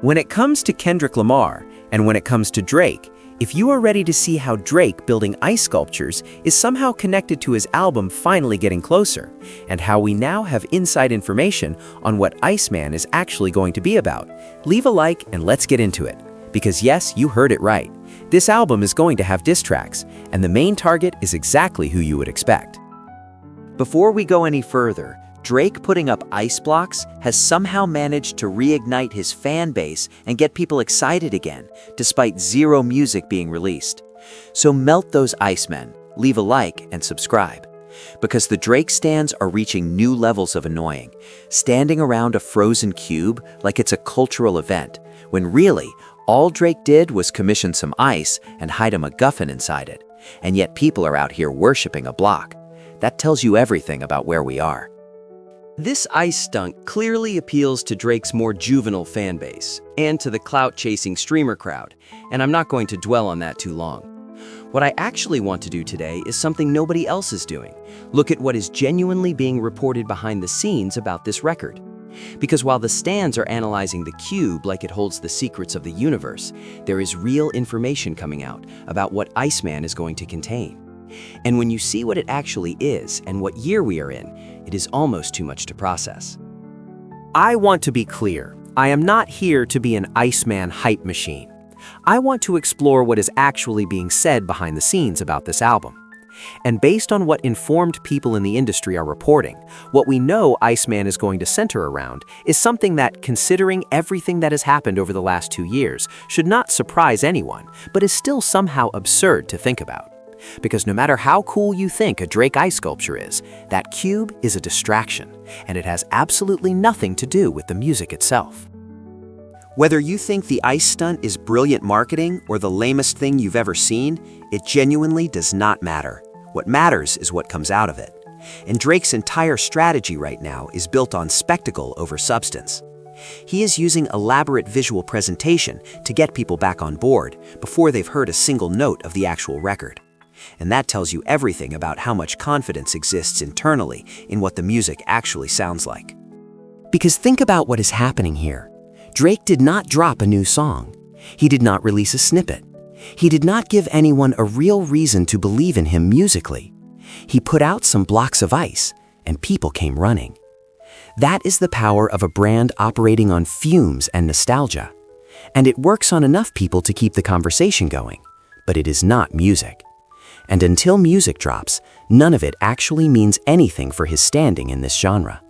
When it comes to Kendrick Lamar, and when it comes to Drake, if you are ready to see how Drake building ice sculptures is somehow connected to his album finally getting closer, and how we now have inside information on what Iceman is actually going to be about, leave a like and let's get into it. Because yes, you heard it right. This album is going to have diss tracks, and the main target is exactly who you would expect. Before we go any further, Drake putting up ice blocks has somehow managed to reignite his fan base and get people excited again, despite zero music being released. So melt those icemen, leave a like, and subscribe. Because the Drake stands are reaching new levels of annoying, standing around a frozen cube like it's a cultural event, when really, all Drake did was commission some ice and hide a MacGuffin inside it. And yet people are out here worshipping a block. That tells you everything about where we are. This ice stunt clearly appeals to Drake's more juvenile fan base and to the clout-chasing streamer crowd, and I'm not going to dwell on that too long. What I actually want to do today is something nobody else is doing. Look at what is genuinely being reported behind the scenes about this record. Because while the stands are analyzing the cube like it holds the secrets of the universe, there is real information coming out about what Iceman is going to contain. And when you see what it actually is and what year we are in, it is almost too much to process. I want to be clear. I am not here to be an Iceman hype machine. I want to explore what is actually being said behind the scenes about this album. And based on what informed people in the industry are reporting, what we know Iceman is going to center around is something that, considering everything that has happened over the last 2 years, should not surprise anyone, but is still somehow absurd to think about. Because no matter how cool you think a Drake ice sculpture is, that cube is a distraction, and it has absolutely nothing to do with the music itself. Whether you think the ice stunt is brilliant marketing or the lamest thing you've ever seen, it genuinely does not matter. What matters is what comes out of it. And Drake's entire strategy right now is built on spectacle over substance. He is using elaborate visual presentation to get people back on board before they've heard a single note of the actual record. And that tells you everything about how much confidence exists internally in what the music actually sounds like. Because think about what is happening here. Drake did not drop a new song. He did not release a snippet. He did not give anyone a real reason to believe in him musically. He put out some blocks of ice, and people came running. That is the power of a brand operating on fumes and nostalgia. And it works on enough people to keep the conversation going. But it is not music. And until music drops, none of it actually means anything for his standing in this genre.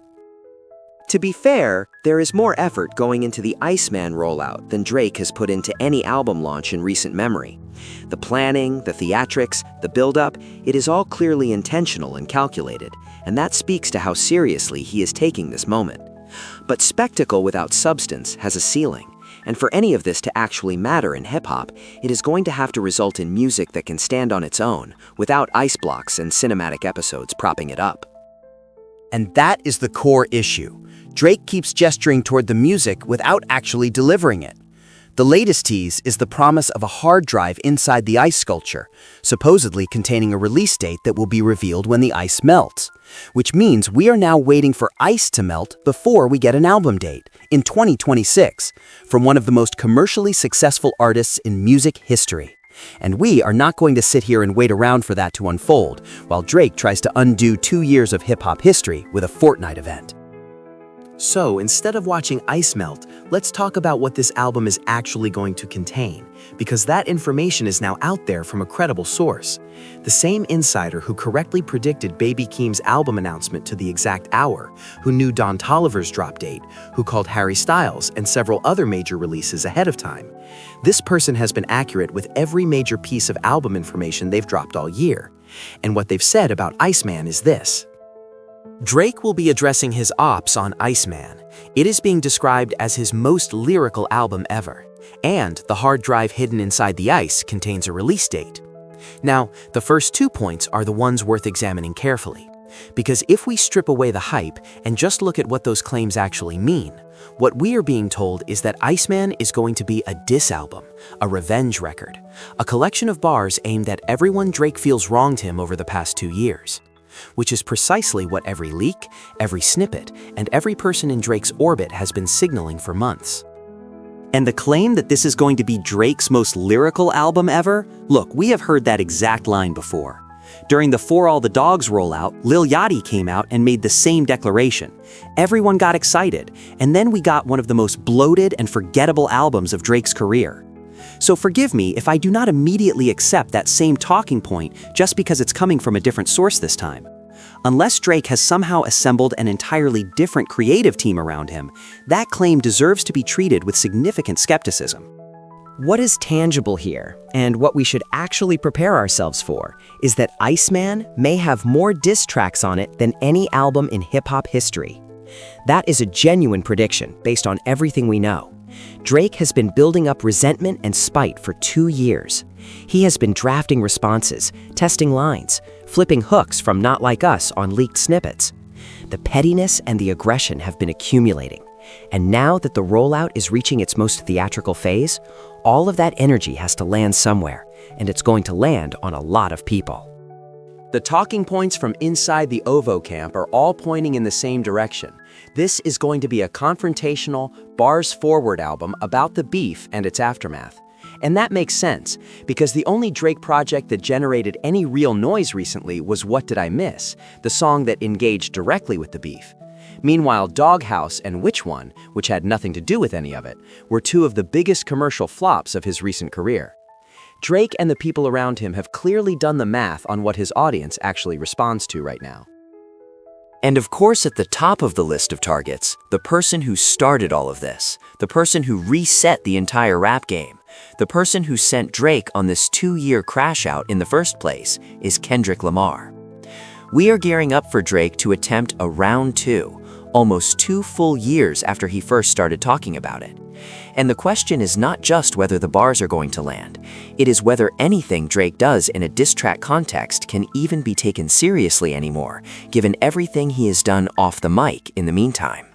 To be fair, there is more effort going into the Iceman rollout than Drake has put into any album launch in recent memory. The planning, the theatrics, the build-up, it is all clearly intentional and calculated, and that speaks to how seriously he is taking this moment. But spectacle without substance has a ceiling. And for any of this to actually matter in hip-hop, it is going to have to result in music that can stand on its own, without ice blocks and cinematic episodes propping it up. And that is the core issue. Drake keeps gesturing toward the music without actually delivering it. The latest tease is the promise of a hard drive inside the ice sculpture, supposedly containing a release date that will be revealed when the ice melts. Which means we are now waiting for ice to melt before we get an album date, in 2026, from one of the most commercially successful artists in music history. And we are not going to sit here and wait around for that to unfold, while Drake tries to undo 2 years of hip-hop history with a Fortnite event. So instead of watching ice melt, let's talk about what this album is actually going to contain, because that information is now out there from a credible source. The same insider who correctly predicted Baby Keem's album announcement to the exact hour, who knew Don Toliver's drop date, who called Harry Styles and several other major releases ahead of time. This person has been accurate with every major piece of album information they've dropped all year. And what they've said about Iceman is this. Drake will be addressing his ops on Iceman. It is being described as his most lyrical album ever. And the hard drive hidden inside the ice contains a release date. Now, the first 2 points are the ones worth examining carefully. Because if we strip away the hype and just look at what those claims actually mean, what we are being told is that Iceman is going to be a diss album, a revenge record, a collection of bars aimed at everyone Drake feels wronged him over the past 2 years. Which is precisely what every leak, every snippet, and every person in Drake's orbit has been signaling for months. And the claim that this is going to be Drake's most lyrical album ever? Look, we have heard that exact line before. During the For All the Dogs rollout, Lil Yachty came out and made the same declaration. Everyone got excited, and then we got one of the most bloated and forgettable albums of Drake's career. So forgive me if I do not immediately accept that same talking point just because it's coming from a different source this time. Unless Drake has somehow assembled an entirely different creative team around him, that claim deserves to be treated with significant skepticism. What is tangible here, and what we should actually prepare ourselves for, is that Iceman may have more diss tracks on it than any album in hip-hop history. That is a genuine prediction based on everything we know. Drake has been building up resentment and spite for 2 years. He has been drafting responses, testing lines, flipping hooks from Not Like Us on leaked snippets. The pettiness and the aggression have been accumulating. And now that the rollout is reaching its most theatrical phase, all of that energy has to land somewhere, and it's going to land on a lot of people. The talking points from inside the OVO camp are all pointing in the same direction. This is going to be a confrontational, bars-forward album about the beef and its aftermath. And that makes sense, because the only Drake project that generated any real noise recently was What Did I Miss?, the song that engaged directly with the beef. Meanwhile, Doghouse and Which One, which had nothing to do with any of it, were two of the biggest commercial flops of his recent career. Drake and the people around him have clearly done the math on what his audience actually responds to right now. And of course, at the top of the list of targets, the person who started all of this, the person who reset the entire rap game, the person who sent Drake on this 2-year crash out in the first place, is Kendrick Lamar. We are gearing up for Drake to attempt a round 2, almost 2 full years after he first started talking about it. And the question is not just whether the bars are going to land, it is whether anything Drake does in a diss track context can even be taken seriously anymore, given everything he has done off the mic in the meantime.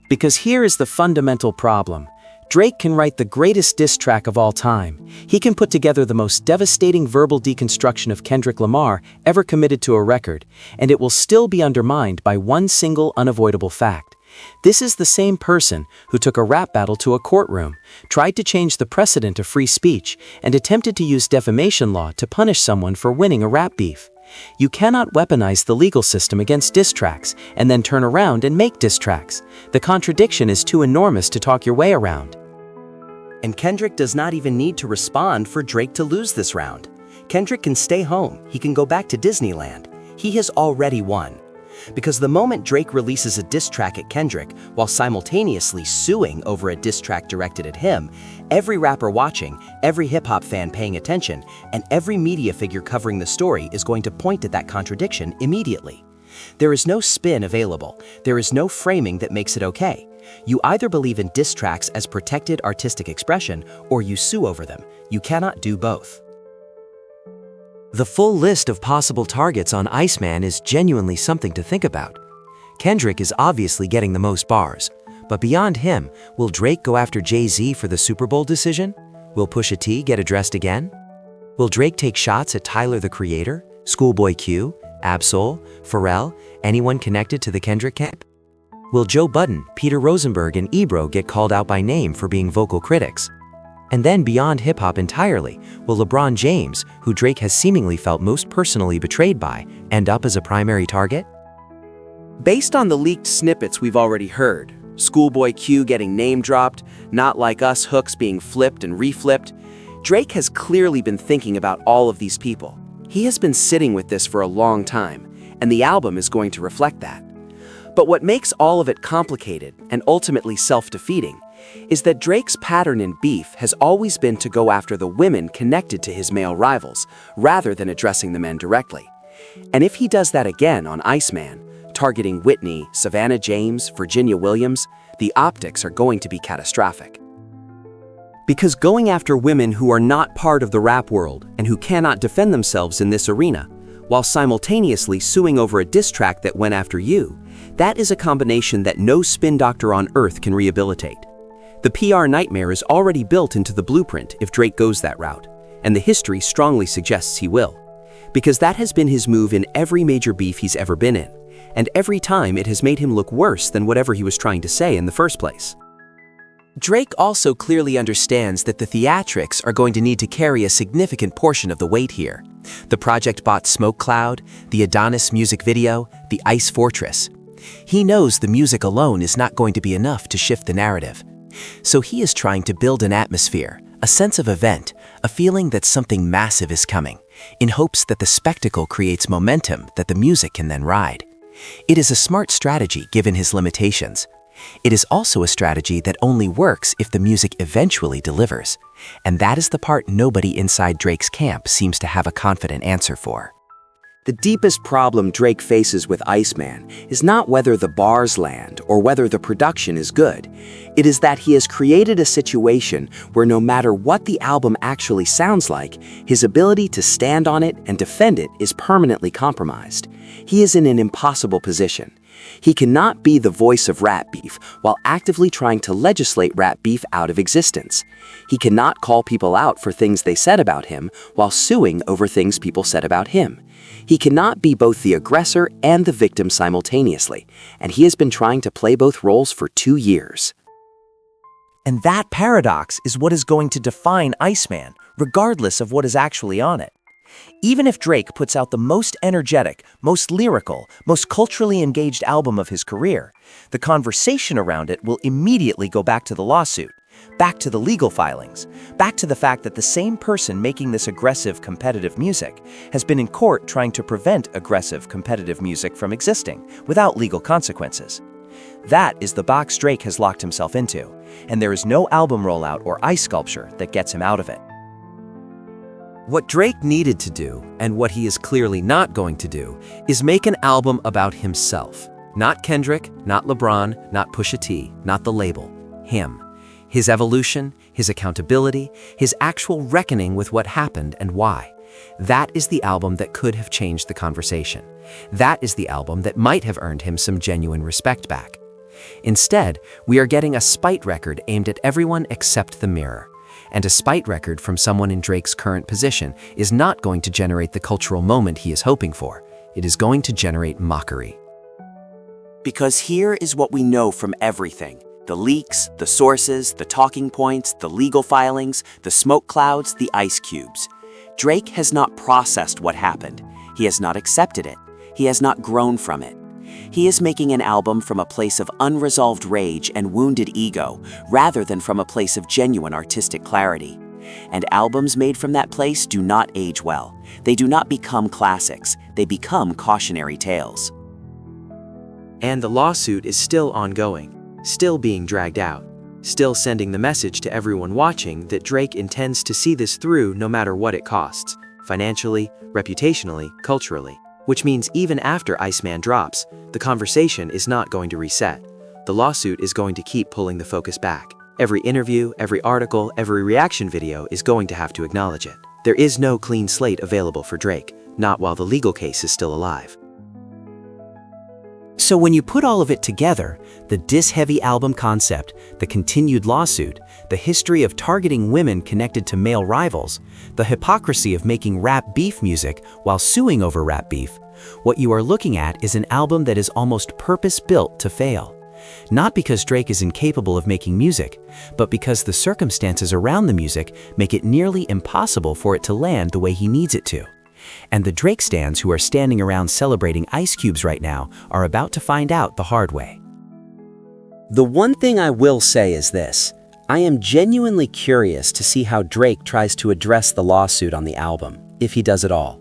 Because here is the fundamental problem. Drake can write the greatest diss track of all time. He can put together the most devastating verbal deconstruction of Kendrick Lamar ever committed to a record, and it will still be undermined by one single unavoidable fact. This is the same person who took a rap battle to a courtroom, tried to change the precedent of free speech, and attempted to use defamation law to punish someone for winning a rap beef. You cannot weaponize the legal system against diss tracks and then turn around and make diss tracks. The contradiction is too enormous to talk your way around. And Kendrick does not even need to respond for Drake to lose this round. Kendrick can stay home. He can go back to Disneyland. He has already won. Because the moment Drake releases a diss track at Kendrick while simultaneously suing over a diss track directed at him, every rapper watching, every hip-hop fan paying attention, and every media figure covering the story is going to point at that contradiction immediately. There is no spin available. There is no framing that makes it okay. You either believe in diss tracks as protected artistic expression or you sue over them. You cannot do both. The full list of possible targets on Iceman is genuinely something to think about. Kendrick is obviously getting the most bars, but beyond him, will Drake go after Jay-Z for the Super Bowl decision? Will Pusha T get addressed again? Will Drake take shots at Tyler the Creator, Schoolboy Q, Absol, Pharrell, anyone connected to the Kendrick camp? Will Joe Budden, Peter Rosenberg, and Ebro get called out by name for being vocal critics? And then beyond hip-hop entirely, will LeBron James, who Drake has seemingly felt most personally betrayed by, end up as a primary target? Based on the leaked snippets we've already heard, Schoolboy Q getting name-dropped, Not Like Us hooks being flipped and reflipped, Drake has clearly been thinking about all of these people. He has been sitting with this for a long time, and the album is going to reflect that. But what makes all of it complicated and ultimately self-defeating is that Drake's pattern in beef has always been to go after the women connected to his male rivals, rather than addressing the men directly. And if he does that again on Iceman, targeting Whitney, Savannah James, Virginia Williams, the optics are going to be catastrophic. Because going after women who are not part of the rap world and who cannot defend themselves in this arena, while simultaneously suing over a diss track that went after you, that is a combination that no spin doctor on earth can rehabilitate. The PR nightmare is already built into the blueprint if Drake goes that route, and the history strongly suggests he will. Because that has been his move in every major beef he's ever been in, and every time it has made him look worse than whatever he was trying to say in the first place. Drake also clearly understands that the theatrics are going to need to carry a significant portion of the weight here. The project bought Smoke Cloud, the Adonis music video, the Ice Fortress. He knows the music alone is not going to be enough to shift the narrative. So he is trying to build an atmosphere, a sense of event, a feeling that something massive is coming, in hopes that the spectacle creates momentum that the music can then ride. It is a smart strategy given his limitations. It is also a strategy that only works if the music eventually delivers. And that is the part nobody inside Drake's camp seems to have a confident answer for. The deepest problem Drake faces with Iceman is not whether the bars land or whether the production is good. It is that he has created a situation where no matter what the album actually sounds like, his ability to stand on it and defend it is permanently compromised. He is in an impossible position. He cannot be the voice of rap beef while actively trying to legislate rap beef out of existence. He cannot call people out for things they said about him while suing over things people said about him. He cannot be both the aggressor and the victim simultaneously, and he has been trying to play both roles for 2 years. And that paradox is what is going to define Iceman, regardless of what is actually on it. Even if Drake puts out the most energetic, most lyrical, most culturally engaged album of his career, the conversation around it will immediately go back to the lawsuit, back to the legal filings, back to the fact that the same person making this aggressive, competitive music has been in court trying to prevent aggressive, competitive music from existing without legal consequences. That is the box Drake has locked himself into, and there is no album rollout or ice sculpture that gets him out of it. What Drake needed to do, and what he is clearly not going to do, is make an album about himself. Not Kendrick, not LeBron, not Pusha T, not the label. Him. His evolution, his accountability, his actual reckoning with what happened and why. That is the album that could have changed the conversation. That is the album that might have earned him some genuine respect back. Instead, we are getting a spite record aimed at everyone except the mirror. And a spite record from someone in Drake's current position is not going to generate the cultural moment he is hoping for. It is going to generate mockery. Because here is what we know from everything. The leaks, the sources, the talking points, the legal filings, the smoke clouds, the ice cubes. Drake has not processed what happened. He has not accepted it. He has not grown from it. He is making an album from a place of unresolved rage and wounded ego, rather than from a place of genuine artistic clarity. And albums made from that place do not age well. They do not become classics. They become cautionary tales. And the lawsuit is still ongoing, still being dragged out, still sending the message to everyone watching that Drake intends to see this through no matter what it costs, financially, reputationally, culturally. Which means even after Iceman drops, the conversation is not going to reset. The lawsuit is going to keep pulling the focus back. Every interview, every article, every reaction video is going to have to acknowledge it. There is no clean slate available for Drake, not while the legal case is still alive. So when you put all of it together, the diss-heavy album concept, the continued lawsuit, the history of targeting women connected to male rivals, the hypocrisy of making rap beef music while suing over rap beef, what you are looking at is an album that is almost purpose-built to fail. Not because Drake is incapable of making music, but because the circumstances around the music make it nearly impossible for it to land the way he needs it to. And the Drake stans who are standing around celebrating ice cubes right now are about to find out the hard way. The one thing I will say is this. I am genuinely curious to see how Drake tries to address the lawsuit on the album, if he does at all.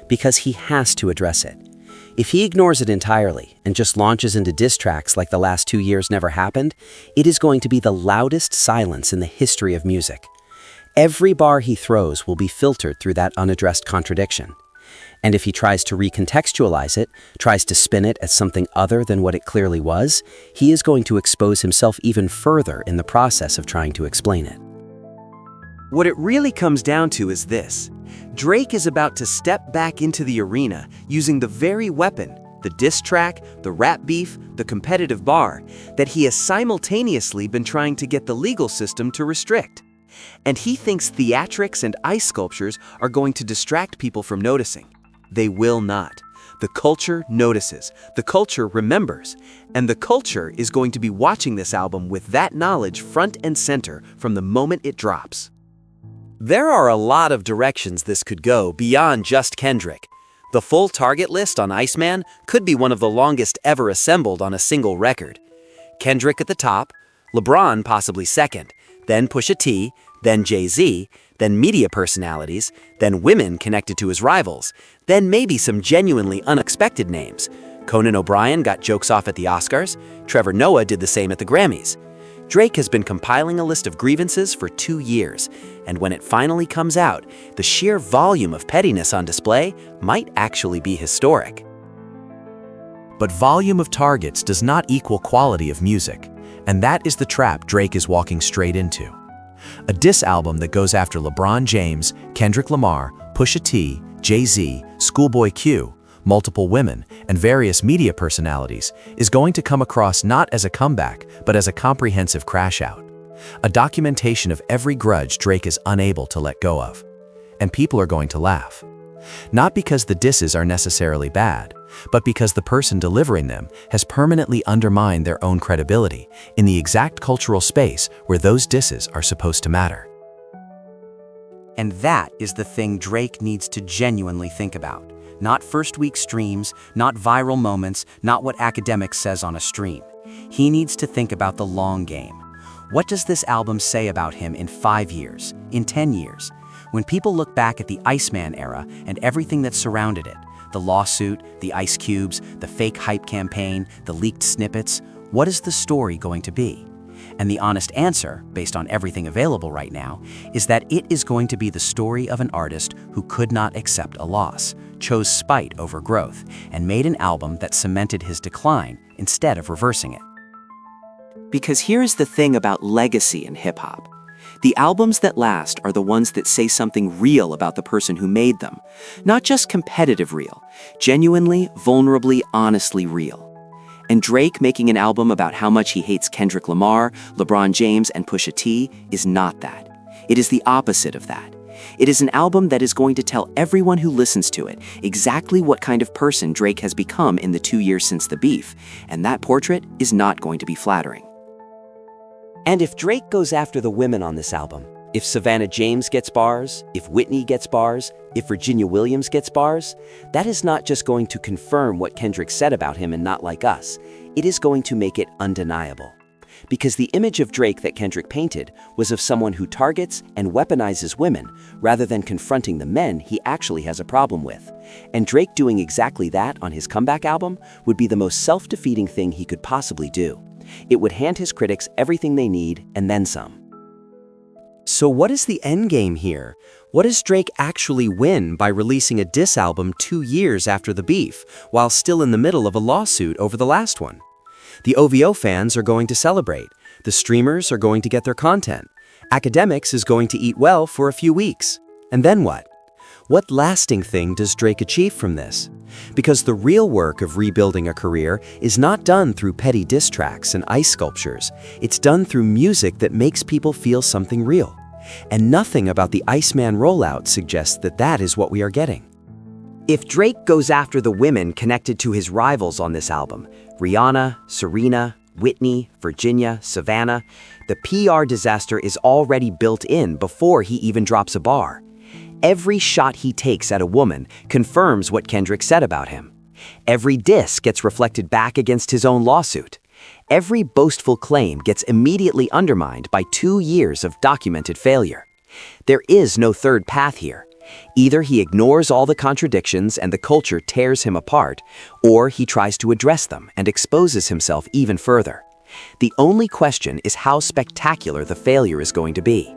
Because he has to address it. If he ignores it entirely and just launches into diss tracks like the last 2 years never happened, it is going to be the loudest silence in the history of music. Every bar he throws will be filtered through that unaddressed contradiction. And if he tries to recontextualize it, tries to spin it as something other than what it clearly was, he is going to expose himself even further in the process of trying to explain it. What it really comes down to is this. Drake is about to step back into the arena using the very weapon, the diss track, the rap beef, the competitive bar, that he has simultaneously been trying to get the legal system to restrict. And he thinks theatrics and ice sculptures are going to distract people from noticing. They will not. The culture notices, the culture remembers, and the culture is going to be watching this album with that knowledge front and center from the moment it drops. There are a lot of directions this could go beyond just Kendrick. The full target list on Iceman could be one of the longest ever assembled on a single record. Kendrick at the top, LeBron possibly second, then Pusha T, then Jay-Z, then media personalities, then women connected to his rivals, then maybe some genuinely unexpected names. Conan O'Brien got jokes off at the Oscars, Trevor Noah did the same at the Grammys. Drake has been compiling a list of grievances for 2 years, and when it finally comes out, the sheer volume of pettiness on display might actually be historic. But volume of targets does not equal quality of music, and that is the trap Drake is walking straight into. A diss album that goes after LeBron James, Kendrick Lamar, Pusha T, Jay-Z, Schoolboy Q, multiple women, and various media personalities is going to come across not as a comeback, but as a comprehensive crash-out. A documentation of every grudge Drake is unable to let go of. And people are going to laugh. Not because the disses are necessarily bad, but because the person delivering them has permanently undermined their own credibility in the exact cultural space where those disses are supposed to matter. And that is the thing Drake needs to genuinely think about. Not first-week streams, not viral moments, not what Akademiks says on a stream. He needs to think about the long game. What does this album say about him in 5 years, in 10 years? When people look back at the Iceman era and everything that surrounded it, the lawsuit, the ice cubes, the fake hype campaign, the leaked snippets, what is the story going to be? And the honest answer, based on everything available right now, is that it is going to be the story of an artist who could not accept a loss, chose spite over growth, and made an album that cemented his decline instead of reversing it. Because here's the thing about legacy in hip-hop. The albums that last are the ones that say something real about the person who made them. Not just competitive real, genuinely, vulnerably, honestly real. And Drake making an album about how much he hates Kendrick Lamar, LeBron James, and Pusha T is not that. It is the opposite of that. It is an album that is going to tell everyone who listens to it exactly what kind of person Drake has become in the 2 years since the beef, and that portrait is not going to be flattering. And if Drake goes after the women on this album, if Savannah James gets bars, if Whitney gets bars, if Virginia Williams gets bars, that is not just going to confirm what Kendrick said about him and Not Like Us, it is going to make it undeniable. Because the image of Drake that Kendrick painted was of someone who targets and weaponizes women rather than confronting the men he actually has a problem with. And Drake doing exactly that on his comeback album would be the most self-defeating thing he could possibly do. It would hand his critics everything they need and then some. So what is the endgame here? What does Drake actually win by releasing a diss album 2 years after the beef, while still in the middle of a lawsuit over the last one? The OVO fans are going to celebrate. The streamers are going to get their content. Akademiks is going to eat well for a few weeks. And then what? What lasting thing does Drake achieve from this? Because the real work of rebuilding a career is not done through petty diss tracks and ice sculptures. It's done through music that makes people feel something real. And nothing about the Iceman rollout suggests that that is what we are getting. If Drake goes after the women connected to his rivals on this album, Rihanna, Serena, Whitney, Virginia, Savannah, the PR disaster is already built in before he even drops a bar. Every shot he takes at a woman confirms what Kendrick said about him. Every diss gets reflected back against his own lawsuit. Every boastful claim gets immediately undermined by 2 years of documented failure. There is no third path here. Either he ignores all the contradictions and the culture tears him apart, or he tries to address them and exposes himself even further. The only question is how spectacular the failure is going to be.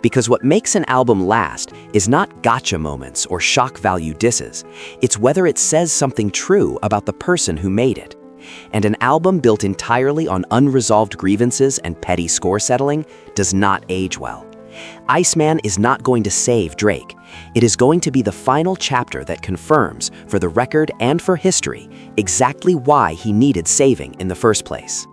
Because what makes an album last is not gotcha moments or shock value disses. It's whether it says something true about the person who made it. And an album built entirely on unresolved grievances and petty score settling does not age well. Iceman is not going to save Drake. It is going to be the final chapter that confirms, for the record and for history, exactly why he needed saving in the first place.